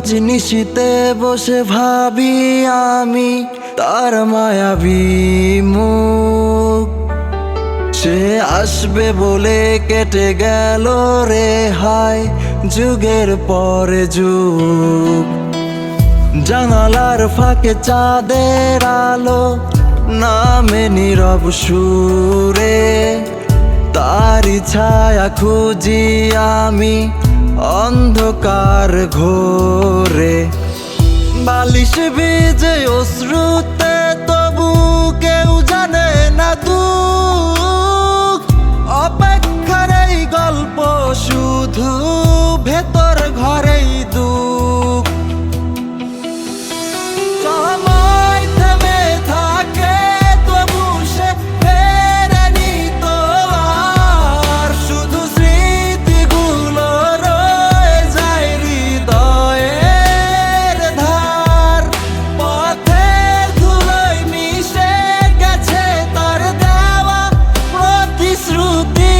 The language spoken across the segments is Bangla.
রোজ নিশিতে বসে ভাবি আমি তার মায়াবী মুখ। সে আসবে বলে কেটে গেল রে হায় যুগের পরে যুগ। জানালার ফাঁকে চাঁদের আলো নামে নীরব সুরে, তারি ছায়া খুঁজি আমি অন্ধকার ঘোরে। বালিশ ভিজে অশ্রুতে তবু কেউ জানে না দুঃখ। অপেক্ষার এই গল্প শুধু ভেতর ঘরেই দুঃখ। সময় থেমে থাকে তবু সে ফেরেনি তো আর, শুধু স্মৃতিগুলো রয়ে যায় হৃদয়ের ধার। পথের ধুলোয় মিশে গেছে তার দেওয়া প্রতিশ্রুতি,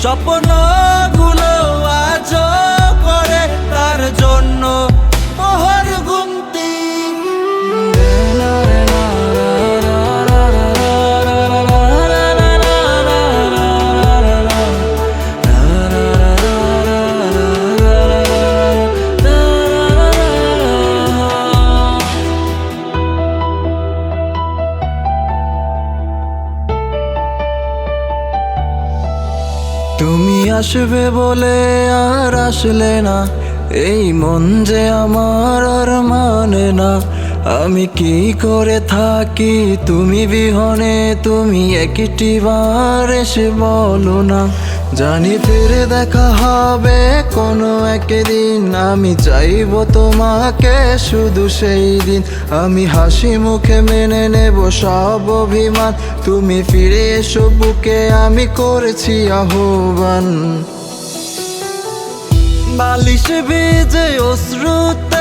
স্বপ্নগুলো আজও করে তার জন্য মোহর গুনতি। তুমি আসবে বলে আর আসলে না, এই মন যে আমার আর মানে না। আমি কি করে থাকি তুমি বিহনে, তুমি একটি বার এসে বলো না। জানি ফিরে দেখা হবে কোনো একদিন, আমি চাইবো তোমাকে শুধু সেই দিন। আমি হাসি মুখে মেনে নেব সব অভিমান, তুমি ফিরে এসো বুকে আমি করেছি আহ্বান। বালিশ ভিজে অশ্রুতে